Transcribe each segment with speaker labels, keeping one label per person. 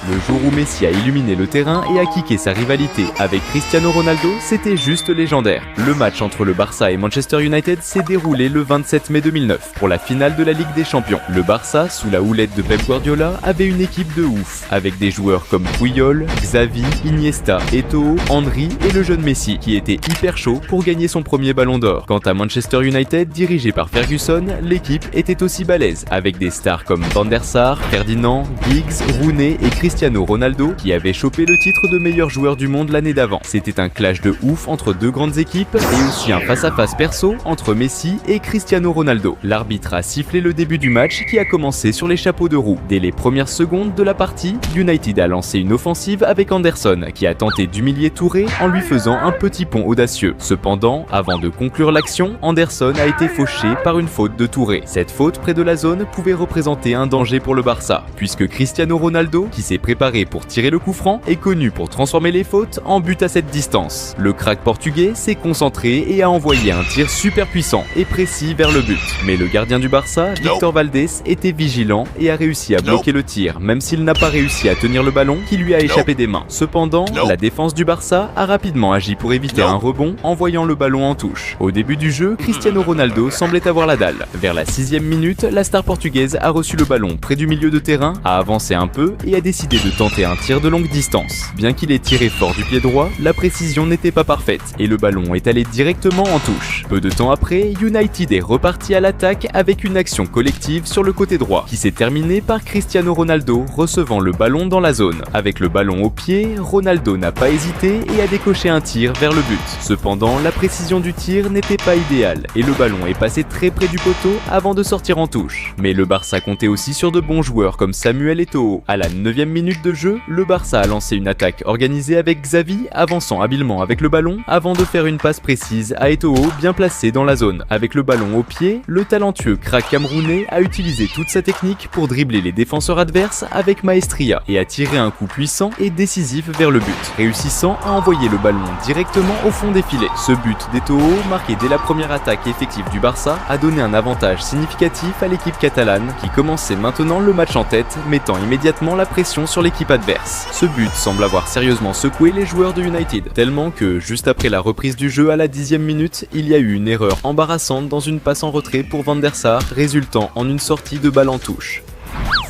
Speaker 1: Le jour où Messi a illuminé le terrain et a kické sa rivalité avec Cristiano Ronaldo, c'était juste légendaire. Le match entre le Barça et Manchester United s'est déroulé le 27 mai 2009 pour la finale de la Ligue des Champions. Le Barça, sous la houlette de Pep Guardiola, avait une équipe de ouf, avec des joueurs comme Puyol, Xavi, Iniesta, Eto'o, Henry et le jeune Messi, qui était hyper chaud pour gagner son premier ballon d'or. Quant à Manchester United, dirigé par Ferguson, l'équipe était aussi balèze, avec des stars comme Van der Sar, Ferdinand, Giggs, Rooney et Cristiano Ronaldo, qui avaient chopé le titre de meilleur joueur du monde l'année d'avant. C'était un clash de ouf entre deux grandes équipes et aussi un face-à-face perso entre Messi et Cristiano Ronaldo. L'arbitre a sifflé le début du match qui a commencé sur les chapeaux de roue. Dès les premières secondes de la partie, United a lancé une offensive avec Anderson, qui a tenté d'humilier Touré en lui faisant un petit pont audacieux. Cependant, avant de conclure l'action, Anderson a été fauché par une faute de Touré. Cette faute près de la zone pouvait représenter un danger pour le Barça, puisque Cristiano Ronaldo, qui s'est préparé pour tirer le coup franc, est connu pour transformer les fautes en but à cette distance. Le crack portugais s'est concentré et a envoyé un tir super puissant et précis vers le but. Mais le gardien du Barça, Victor Valdés, était vigilant et a réussi à bloquer le tir, même s'il n'a pas réussi à tenir le ballon qui lui a échappé des mains. Cependant, la défense du Barça a rapidement agi pour éviter un rebond, envoyant le ballon en touche. Au début du jeu, Cristiano Ronaldo semblait avoir la dalle. Vers la 6e minute, la star portugaise a reçu le ballon près du milieu de terrain, a avancé un peu et a décidé de tenter un tir de longue distance. Bien qu'il ait tiré fort du pied droit, la précision n'était pas parfaite et le ballon est allé directement en touche. Peu de temps après, United est reparti à l'attaque avec une action collective sur le côté droit qui s'est terminée par Cristiano Ronaldo recevant le ballon dans la zone. Avec le ballon au pied, Ronaldo n'a pas hésité et a décoché un tir vers le but. Cependant, la précision du tir n'était pas idéale et le ballon est passé très près du poteau avant de sortir en touche. Mais le Barça comptait aussi sur de bons joueurs comme Samuel Eto'o. À la 9e minute de jeu, le Barça a lancé une attaque organisée avec Xavi, avançant habilement avec le ballon avant de faire une passe précise à Eto'o bien placé dans la zone. Avec le ballon au pied, le talentueux crack camerounais a utilisé toute sa technique pour dribbler les défenseurs adverses avec maestria et a tiré un coup puissant et décisif vers le but, réussissant à envoyer le ballon directement au fond des filets. Ce but d'Eto'o, marqué dès la première attaque effective du Barça, a donné un avantage significatif à l'équipe catalane qui commençait maintenant le match en tête, mettant immédiatement la pression sur l'équipe adverse. Ce but semble avoir sérieusement secoué les joueurs de United, tellement que juste après la reprise du jeu à la 10e minute, il y a eu une erreur embarrassante dans une passe en retrait pour Van der Sar, résultant en une sortie de balle en touche.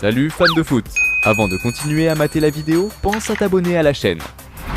Speaker 1: Salut fans de foot! Avant de continuer à mater la vidéo, pense à t'abonner à la chaîne.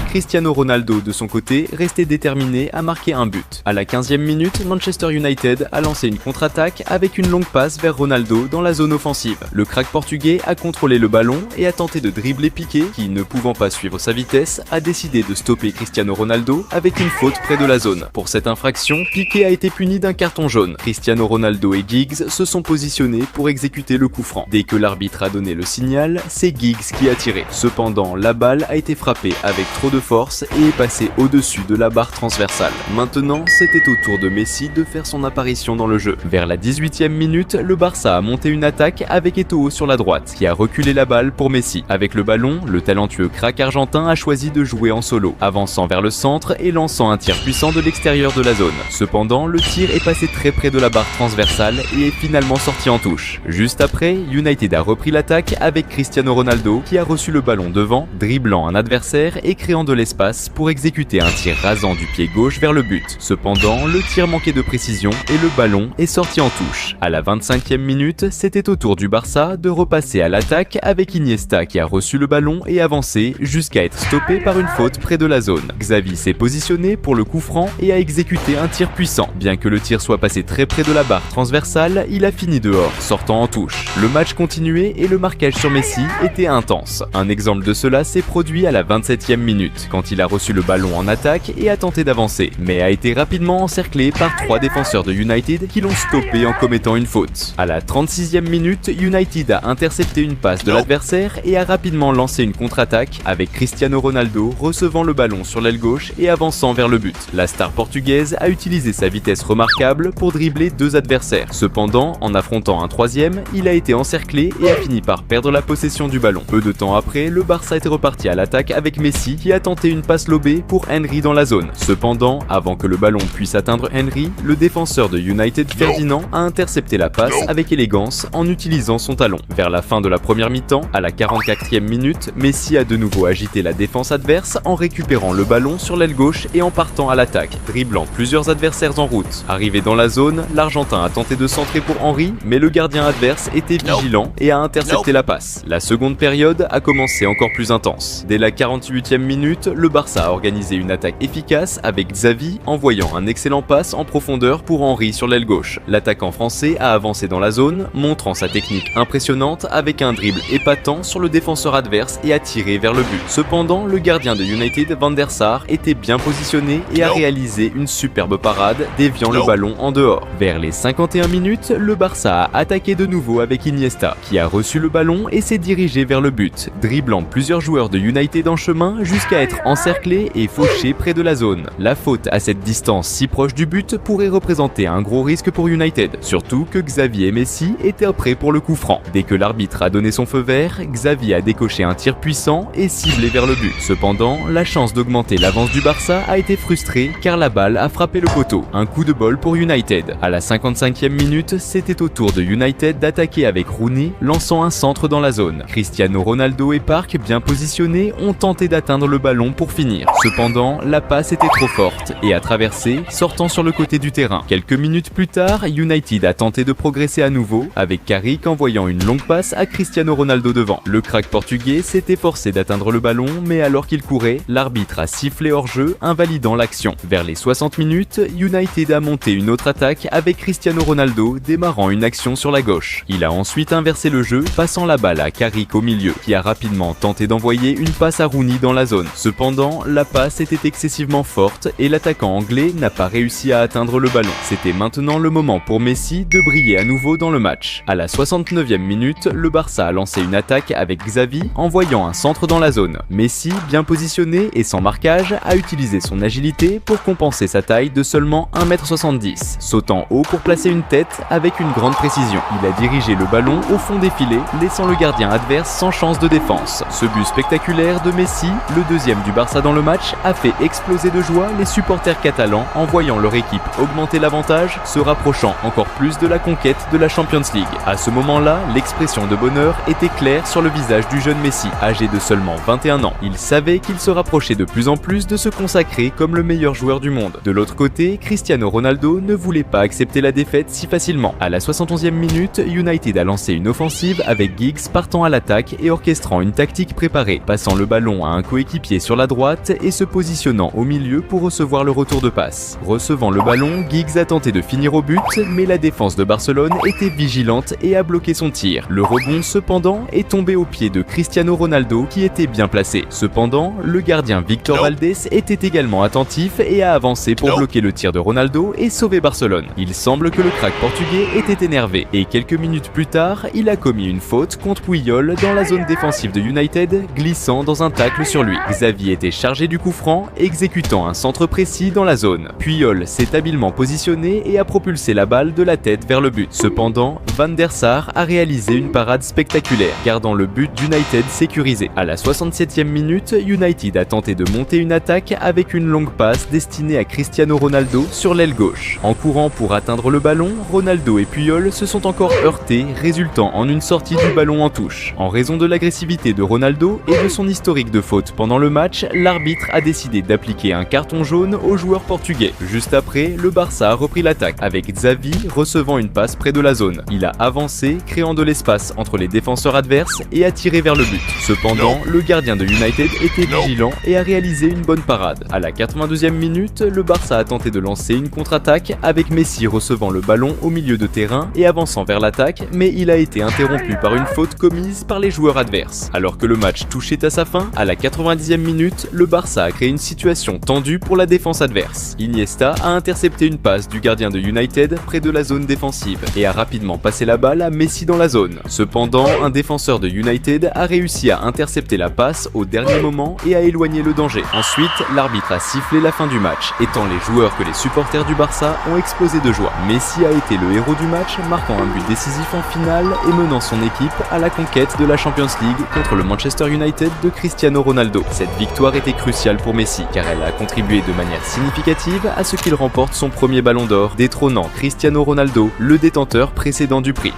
Speaker 1: Cristiano Ronaldo, de son côté, restait déterminé à marquer un but. À la 15e minute, Manchester United a lancé une contre-attaque avec une longue passe vers Ronaldo dans la zone offensive. Le crack portugais a contrôlé le ballon et a tenté de dribbler Piqué, qui, ne pouvant pas suivre sa vitesse, a décidé de stopper Cristiano Ronaldo avec une faute près de la zone. Pour cette infraction, Piqué a été puni d'un carton jaune. Cristiano Ronaldo et Giggs se sont positionnés pour exécuter le coup franc. Dès que l'arbitre a donné le signal, c'est Giggs qui a tiré. Cependant, la balle a été frappée avec trop de force et est passé au-dessus de la barre transversale. Maintenant, c'était au tour de Messi de faire son apparition dans le jeu. Vers la 18e minute, le Barça a monté une attaque avec Eto'o sur la droite, qui a reculé la balle pour Messi. Avec le ballon, le talentueux crack argentin a choisi de jouer en solo, avançant vers le centre et lançant un tir puissant de l'extérieur de la zone. Cependant, le tir est passé très près de la barre transversale et est finalement sorti en touche. Juste après, United a repris l'attaque avec Cristiano Ronaldo, qui a reçu le ballon devant, dribblant un adversaire et créant de l'espace pour exécuter un tir rasant du pied gauche vers le but. Cependant, le tir manquait de précision et le ballon est sorti en touche. À la 25e minute, c'était au tour du Barça de repasser à l'attaque avec Iniesta qui a reçu le ballon et avancé jusqu'à être stoppé par une faute près de la zone. Xavi s'est positionné pour le coup franc et a exécuté un tir puissant. Bien que le tir soit passé très près de la barre transversale, il a fini dehors, sortant en touche. Le match continuait et le marquage sur Messi était intense. Un exemple de cela s'est produit à la 27e minute, quand il a reçu le ballon en attaque et a tenté d'avancer, mais a été rapidement encerclé par 3 défenseurs de United qui l'ont stoppé en commettant une faute. À la 36e minute, United a intercepté une passe de l'adversaire et a rapidement lancé une contre-attaque avec Cristiano Ronaldo recevant le ballon sur l'aile gauche et avançant vers le but. La star portugaise a utilisé sa vitesse remarquable pour dribbler 2 adversaires. Cependant, en affrontant un 3e, il a été encerclé et a fini par perdre la possession du ballon. Peu de temps après, le Barça était reparti à l'attaque avec Messi qui a tenté tenté une passe lobée pour Henry dans la zone. Cependant, avant que le ballon puisse atteindre Henry, le défenseur de United Ferdinand a intercepté la passe avec élégance en utilisant son talon. Vers la fin de la première mi-temps, à la 44e minute, Messi a de nouveau agité la défense adverse en récupérant le ballon sur l'aile gauche et en partant à l'attaque, dribblant plusieurs adversaires en route. Arrivé dans la zone, l'Argentin a tenté de centrer pour Henry, mais le gardien adverse était vigilant et a intercepté la passe. La seconde période a commencé encore plus intense. Dès la 48e minute, le Barça a organisé une attaque efficace avec Xavi envoyant un excellent passe en profondeur pour Henry sur l'aile gauche. L'attaquant français a avancé dans la zone, montrant sa technique impressionnante avec un dribble épatant sur le défenseur adverse et a tiré vers le but. Cependant, le gardien de United, Van der Sar, était bien positionné et a réalisé une superbe parade, déviant le ballon en dehors. Vers les 51 minutes, le Barça a attaqué de nouveau avec Iniesta, qui a reçu le ballon et s'est dirigé vers le but, dribblant plusieurs joueurs de United en chemin jusqu'à être encerclé et fauché près de la zone. La faute à cette distance si proche du but pourrait représenter un gros risque pour United, surtout que Xavi et Messi étaient prêts pour le coup franc. Dès que l'arbitre a donné son feu vert, Xavi a décoché un tir puissant et ciblé vers le but. Cependant, la chance d'augmenter l'avance du Barça a été frustrée car la balle a frappé le poteau. Un coup de bol pour United. À la 55e minute, c'était au tour de United d'attaquer avec Rooney, lançant un centre dans la zone. Cristiano Ronaldo et Park, bien positionnés, ont tenté d'atteindre le ballon pour finir. Cependant, la passe était trop forte et a traversé, sortant sur le côté du terrain. Quelques minutes plus tard, United a tenté de progresser à nouveau, avec Carrick envoyant une longue passe à Cristiano Ronaldo devant. Le crack portugais s'est efforcé d'atteindre le ballon, mais alors qu'il courait, l'arbitre a sifflé hors-jeu, invalidant l'action. Vers les 60 minutes, United a monté une autre attaque avec Cristiano Ronaldo démarrant une action sur la gauche. Il a ensuite inversé le jeu, passant la balle à Carrick au milieu, qui a rapidement tenté d'envoyer une passe à Rooney dans la zone. Cependant, la passe était excessivement forte et l'attaquant anglais n'a pas réussi à atteindre le ballon. C'était maintenant le moment pour Messi de briller à nouveau dans le match. À la 69e minute, le Barça a lancé une attaque avec Xavi, envoyant un centre dans la zone. Messi, bien positionné et sans marquage, a utilisé son agilité pour compenser sa taille de seulement 1m70, sautant haut pour placer une tête avec une grande précision. Il a dirigé le ballon au fond des filets, laissant le gardien adverse sans chance de défense. Ce but spectaculaire de Messi, le deuxième du Barça dans le match, a fait exploser de joie les supporters catalans en voyant leur équipe augmenter l'avantage, se rapprochant encore plus de la conquête de la Champions League. À ce moment-là, l'expression de bonheur était claire sur le visage du jeune Messi, âgé de seulement 21 ans. Il savait qu'il se rapprochait de plus en plus de se consacrer comme le meilleur joueur du monde. De l'autre côté, Cristiano Ronaldo ne voulait pas accepter la défaite si facilement. À la 71e minute, United a lancé une offensive avec Giggs partant à l'attaque et orchestrant une tactique préparée, passant le ballon à un coéquipier sur la droite et se positionnant au milieu pour recevoir le retour de passe. Recevant le ballon, Giggs a tenté de finir au but, mais la défense de Barcelone était vigilante et a bloqué son tir. Le rebond, cependant, est tombé aux pieds de Cristiano Ronaldo qui était bien placé. Cependant, le gardien Victor Valdés était également attentif et a avancé pour bloquer le tir de Ronaldo et sauver Barcelone. Il semble que le crack portugais était énervé et quelques minutes plus tard, il a commis une faute contre Puyol dans la zone défensive de United, glissant dans un tacle sur lui. Xavi était chargé du coup franc, exécutant un centre précis dans la zone. Puyol s'est habilement positionné et a propulsé la balle de la tête vers le but. Cependant, Van der Sar a réalisé une parade spectaculaire, gardant le but d'United sécurisé. À la 67e minute, United a tenté de monter une attaque avec une longue passe destinée à Cristiano Ronaldo sur l'aile gauche. En courant pour atteindre le ballon, Ronaldo et Puyol se sont encore heurtés, résultant en une sortie du ballon en touche. En raison de l'agressivité de Ronaldo et de son historique de faute pendant le match, l'arbitre a décidé d'appliquer un carton jaune aux joueurs portugais. Juste après, le Barça a repris l'attaque, avec Xavi recevant une passe près de la zone. Il a avancé, créant de l'espace entre les défenseurs adverses et a tiré vers le but. Cependant, le gardien de United était vigilant et a réalisé une bonne parade. À la 82e minute, le Barça a tenté de lancer une contre-attaque avec Messi recevant le ballon au milieu de terrain et avançant vers l'attaque, mais il a été interrompu par une faute commise par les joueurs adverses. Alors que le match touchait à sa fin, à la 90e minute, le Barça a créé une situation tendue pour la défense adverse. Iniesta a intercepté une passe du gardien de United près de la zone défensive et a rapidement passé la balle à Messi dans la zone. Cependant, un défenseur de United a réussi à intercepter la passe au dernier moment et à éloigner le danger. Ensuite, l'arbitre a sifflé la fin du match, et tant les joueurs que les supporters du Barça ont explosé de joie. Messi a été le héros du match, marquant un but décisif en finale et menant son équipe à la conquête de la Champions League contre le Manchester United de Cristiano Ronaldo. Cette Cette victoire était cruciale pour Messi car elle a contribué de manière significative à ce qu'il remporte son premier ballon d'or, détrônant Cristiano Ronaldo, le détenteur précédent du prix.